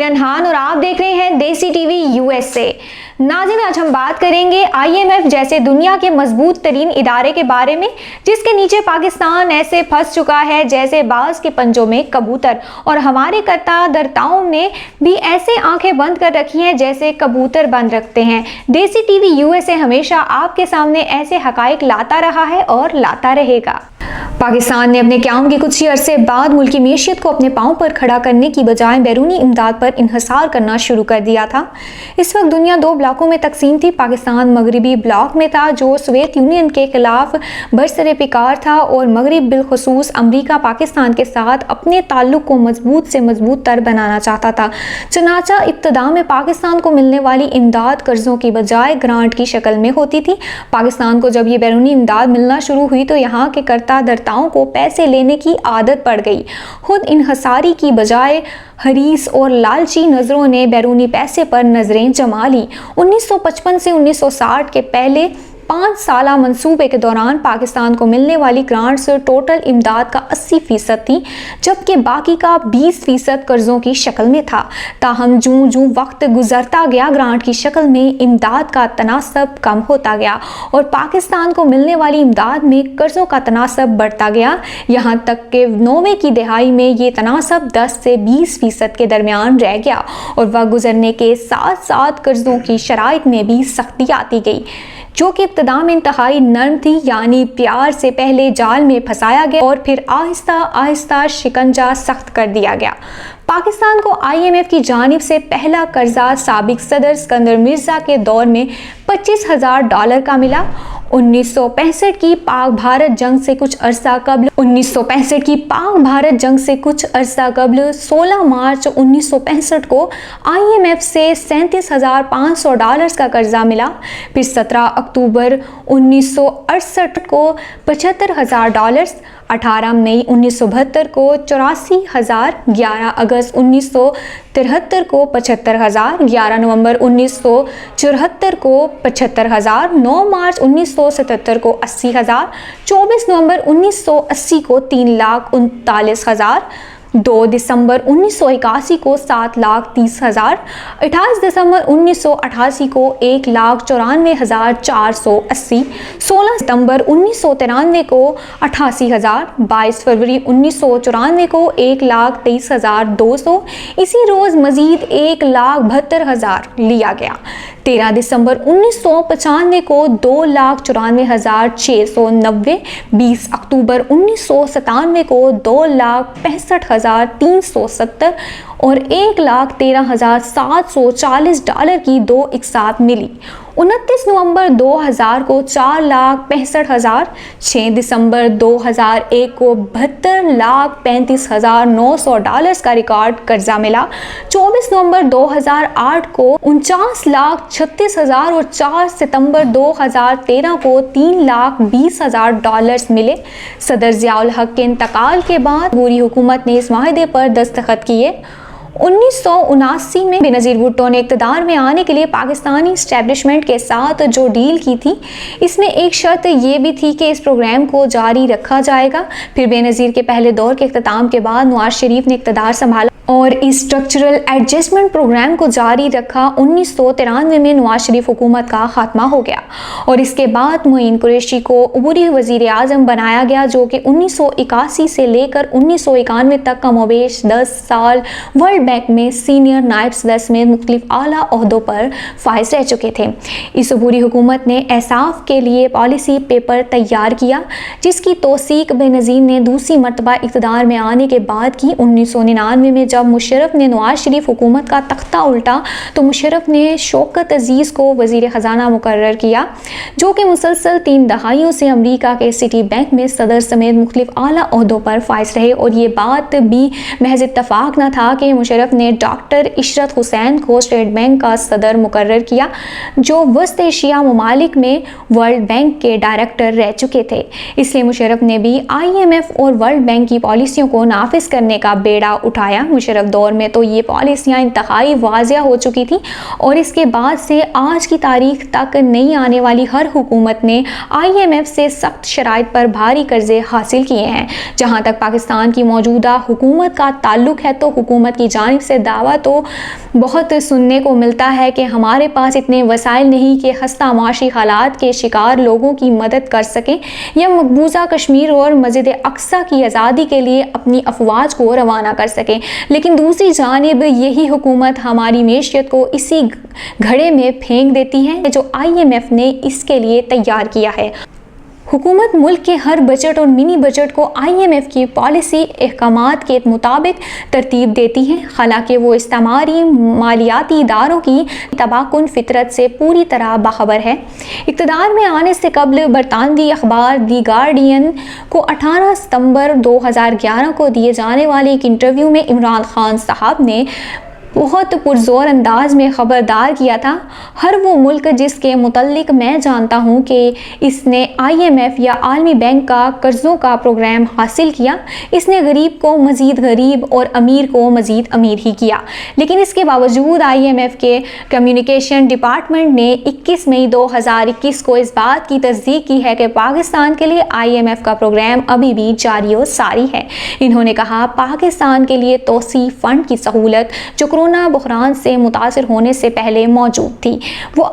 किरण खान और आप देख रहे हैं देसी टीवी यूएसए। नाज़रीन, आज हम बात करेंगे आईएमएफ जैसे दुनिया के मजबूत तरीन इदारे के बारे में, जिसके नीचे पाकिस्तान ऐसे फंस चुका है जैसे बाज के पंजों में कबूतर, और हमारे कर्ताधर्ताओं ने भी ऐसे आंखें बंद कर रखी हैं जैसे कबूतर बंद रखते हैं। देसी टीवी यूएसए हमेशा आपके सामने ऐसे हकाइक लाता रहा है और लाता रहेगा। पाकिस्तान ने अपने क़याम के कुछ ही अरसे बाद मुल्की मीशत को अपने पांव पर खड़ा करने की बजाय बैरूनी इमदाद पर इन्हिसार करना शुरू कर दिया था। इस वक्त दुनिया दो ब्लॉकों में तकसीम थी। पाकिस्तान मगरबी ब्लॉक में था जो सोवियत यूनियन के खिलाफ बरसरे पिकार था, और मगरब बिलखुसूस अमरीका पाकिस्तान के साथ अपने ताल्लुक को मजबूत से मजबूत तर बनाना चाहता था। चनाचा इब्तदा में पाकिस्तान को मिलने वाली इमदाद कर्जों की बजाय ग्रांट की शक्ल में होती थी। पाकिस्तान को जब ये बैरूनी इमदाद मिलना शुरू हुई तो यहाँ के कर्ताधर्ताओं को पैसे लेने की आदत पड़ गई। खुद इन्हिसारी की बजाय हरीस और लालची नजरों ने बैरूनी पैसे पर नजरें जमा ली। 1955 से 1960 के पहले 5 साला मंसूबे के दौरान पाकिस्तान को मिलने वाली ग्रांट्स टोटल इमदाद का 80% थी, जबकि बाकी का 20% कर्जों की शक्ल में था। ताहम जूं जूं वक्त गुजरता गया, ग्रांट की शक्ल में इमदाद का तनासब कम होता गया और पाकिस्तान को मिलने वाली इमदाद में कर्जों का तनासब बढ़ता गया। यहाँ तक कि 90 की दहाई में ये तनासब 10 से 20% के दरमियान रह गया, और वक्त गुजरने के साथ साथ कर्जों की शराइत में भी सख्ती आती गई, जो कि इब्तदा में इंतहाई नर्म थी, यानी प्यार से पहले जाल में फंसाया गया और फिर आहिस्ता आहिस्ता शिकंजा सख्त कर दिया गया। पाकिस्तान को आईएमएफ की जानिब से पहला कर्जा साबिक सदर सिकंदर मिर्जा के दौर में $25,000 का मिला। 1965 की पाक भारत जंग से कुछ अरसा कबल 16 मार्च 1965 को आईएमएफ से $37,500 का कर्जा मिला। फिर 17 अक्टूबर 1968 को $75,000, 18 मई 1972 को 84,000, 11 अगस्त 1973 को 75,000, 11 नवंबर 1974 को 75,000, 9 मार्च 1977 को 80,000, 24 नवंबर 1980 को 3,39,000, 2 दिसंबर 1981 को 7,30,000, 28 दिसंबर 1988 को 1,94,480, 16 सितंबर 1993 को 88,000, 22 फरवरी 1994 को 1,23,200, इसी रोज़ मज़ीद 1,72,000 लिया गया। 13 दिसंबर 1995 को 2,94,690, 20 अक्टूबर 1997 को 2,65,370 और $1,13,740 की दो एक साथ मिली। 29 नवंबर 2000 को 4,65,000, 6 दिसंबर 2001 को $72,35,900 का रिकॉर्ड कर्जा मिला। 24 नवंबर 2008 को 49,36,000 और 4 सितंबर 2013 को $3,20,000 मिले। सदर ज़ियाउल हक के इंतकाल के बाद पूरी हुकूमत ने इस माहिदे पर दस्तखत किए। 1979 में बेनज़ीर भुट्टो ने इक़्तिदार में आने के लिए पाकिस्तानी इस्टेब्लिशमेंट के साथ जो डील की थी, इसमें एक शर्त ये भी थी कि इस प्रोग्राम को जारी रखा जाएगा। फिर बेनज़ीर के पहले दौर के इख्तिताम के बाद नवाज शरीफ ने इक़्तिदार संभाला और इस स्ट्रक्चरल एडजस्टमेंट प्रोग्राम को जारी रखा। 1993 में नवाज शरीफ हुकूमत का खात्मा हो गया और इसके बाद मोइन कुरैशी को अबूरी वज़ीर आज़म बनाया गया, जो कि 1981 से लेकर 1991 तक कमोबेश 10 साल वर्ल्ड बैंक में सीनियर नायब सदर में मुख्तलिफ आला ओहदों पर फाइज रह चुके थे। इस अबूरी हुकूमत ने एहसाफ के लिए पॉलिसी पेपर तैयार किया, जिसकी तौसीक बेनज़ीर ने दूसरी मरतबा इक़्तिदार में आने के बाद की। 1999 में जब मुशर्रफ ने नवाज शरीफ हुकूमत का तख्ता उल्टा तो मुशर्रफ ने शौकत अजीज़ को वज़ीर ख़जाना मुकर्रर किया, जो कि मुसलसल 3 दहाइयों से अमरीका के सिटी बैंक में सदर समेत मुख्तलिफ आला ओहदों पर फाइज रहे। और ये बात भी महज इत्तफाक न था कि मुशर्रफ ने डॉक्टर इशरत हुसैन को स्टेट बैंक का सदर मुकर्रर किया, जो वस्त एशिया ममालिक में वर्ल्ड बैंक के डायरेक्टर रह चुके थे। इसलिए मुशर्रफ ने भी IMF और वर्ल्ड बैंक की पॉलिसियों को नाफिज करने का बेड़ा उठाया। मुशर्रफ दौर में तो ये पॉलिसियाँ इंतहाई वाज़िया हो चुकी थी, और इसके बाद से आज की तारीख तक नई आने वाली हर हुकूमत ने IMF से सख्त शराइत पर भारी कर्जे हासिल किए हैं। जहाँ तक पाकिस्तान की मौजूदा हुकूमत का ताल्लुक है तो हुकूमत की जानिब जानिब से दावा तो बहुत सुनने को मिलता है कि हमारे पास इतने वसाइल नहीं कि खस्ता माशी हालात के शिकार लोगों की मदद कर सकें या मकबूजा कश्मीर और मस्जिद अक्सा की आज़ादी के लिए अपनी अफवाज को रवाना कर सकें। लेकिन दूसरी जानिब यही हुकूमत हमारी मैशियत को इसी घड़े में फेंक देती है जो IMF ने इसके लिए तैयार किया है। हुकूमत मुल्क के हर बजट और मिनी बजट को IMF की पॉलिसी अहकामात के मुताबिक तरतीब देती है, हालांकि वो इस्तेमारी मालियाती इदारों की तबाकुन फितरत से पूरी तरह बाखबर है। इक़्तिदार में आने से कबल बरतानवी अखबार दी गार्डियन को 18 सितंबर 2011 को दिए जाने वाले एक इंटरव्यू में इमरान खान साहब ने बहुत पुरजोर अंदाज में ख़बरदार किया था, हर वो मुल्क जिसके मुतल्लिक मैं जानता हूँ कि इसने IMF या आलमी बैंक का कर्ज़ों का प्रोग्राम हासिल किया, इसने गरीब को मज़ीद गरीब और अमीर को मज़ीद अमीर ही किया। लेकिन इसके बावजूद IMF के कम्युनिकेशन डिपार्टमेंट ने 21 मई 2021 को इस बात की तस्दीक की है कि पाकिस्तान के लिए IMF का प्रोग्राम अभी भी जारी व सारी है। इन्होंने कहा, पाकिस्तान के लिए तोसी फ़ंड की सहूलत जो कोरोना बहरान से मुतासिर होने से पहले मौजूद थी, वो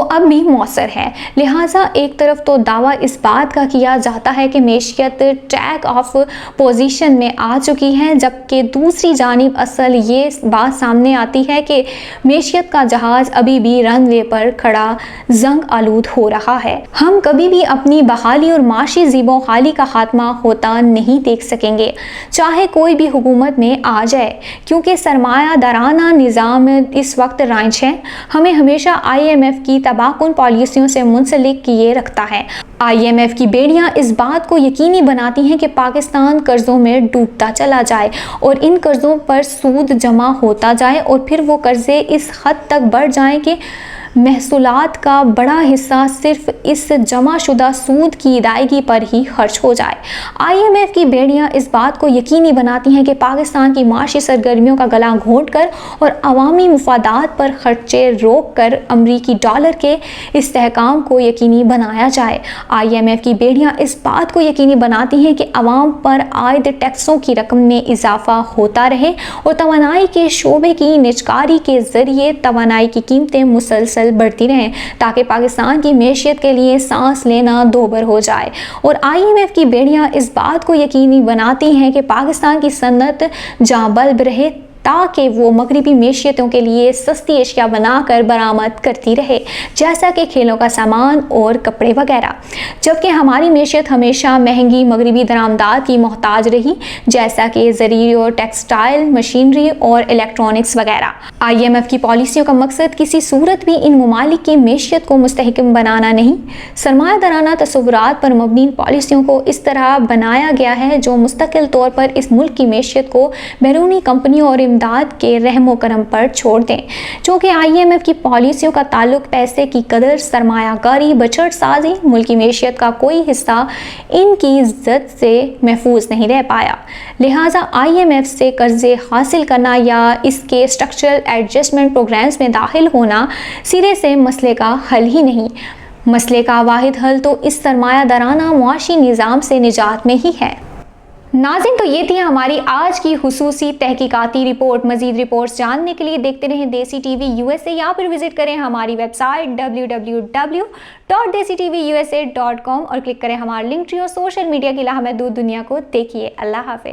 अब भी मौसर है। लिहाजा एक तरफ तो दावा इस बात का किया जाता है कि मैशियत ट्रैक ऑफ पोजीशन में आ चुकी है, जबकि दूसरी जानिब असल ये बात सामने आती है कि मैशियत का जहाज़ अभी भी रनवे पर खड़ा जंग आलूद हो रहा है। हम कभी भी अपनी बहाली और माशी ज़ीबो खाली का खात्मा होता नहीं देख सकेंगे, चाहे कोई भी हुकूमत में आ जाए, क्योंकि सरमायादाराना निज़ाम इस वक्त राइज है, हमें हमेशा IMF की तबाकुन पॉलिसियों से मुंसलिक किए रखता है। IMF की बेड़ियां इस बात को यकीनी बनाती हैं कि पाकिस्तान कर्ज़ों में डूबता चला जाए और इन कर्ज़ों पर सूद जमा होता जाए और फिर वो कर्ज़े इस हद तक बढ़ जाएं कि महसूलात का बड़ा हिस्सा सिर्फ इस जमा शुदा सूद की अदायगी पर ही खर्च हो जाए। IMF की बेड़ियां इस बात को यकीनी बनाती हैं कि पाकिस्तान की माशी सरगर्मियों का गला घोंट कर और अवामी मुफादात पर खर्चे रोक कर अमरीकी डॉलर के इस्तेहकाम को यकीनी बनाया जाए। IMF की बेड़ियां इस बात को यकीनी बनाती हैं कि अवाम पर आयद टैक्सों की रकम में इजाफा होता रहे और तवानाई के शोबे की निजकारी के ज़रिए तवानाई की कीमतें मुसलसल बढ़ती रहें, ताकि पाकिस्तान की मैशियत के लिए सांस लेना दोबर हो जाए। और IMF की बेड़ियां इस बात को यकीनी बनाती हैं कि पाकिस्तान की सन्नत जांबल्ब रहे, ताकि वो मगरबी मैशियतों के लिए सस्ती अशिया बनाकर बरामद करती रहे, जैसा कि खेलों का सामान और कपड़े वगैरह, जबकि हमारी मैशियत हमेशा महंगी मगरबी दरामदात की मोहताज रही, जैसा कि ज़री और टेक्सटाइल, मशीनरी और इलेक्ट्रॉनिक्स वगैरह। IMF की पॉलिसियों का मकसद किसी सूरत भी इन ममालिक की मैशियत को मुस्तहकम बनाना नहीं, सरमायादाराना तसव्वुरात पर मबनी पॉलिसियों को इस तरह बनाया गया है जो मुस्तकिल तौर पर इस मुल्क की मैशियत को बैरूनी कंपनियों और इमदाद के रहमो करम पर छोड़ दें। चूँकि IMF की पॉलिसियों का ताल्लुक पैसे की कदर, सरमायाकारी, बजट साजी, मुल्की मैशियत का कोई हिस्सा इनकी इज्जत से महफूज नहीं रह पाया। लिहाजा IMF से कर्जे हासिल करना या इसके स्ट्रक्चरल एडजस्टमेंट प्रोग्राम्स में दाखिल होना सिरे से मसले का हल ही नहीं। मसले का वाहिद हल तो इस सरमायादाराना मुआशी निज़ाम से निजात में ही है। नाज़रीन, तो ये थी हमारी आज की हुसूसी तहकीकाती रिपोर्ट। मज़ीद रिपोर्ट्स जानने के लिए देखते रहें देसी TV USA या फिर विजिट करें हमारी वेबसाइट www.desitvusa.com और क्लिक करें हमारे लिंक ट्री और सोशल मीडिया की लामहदूद दुनिया को देखिए। अल्लाह हाफ़िज़।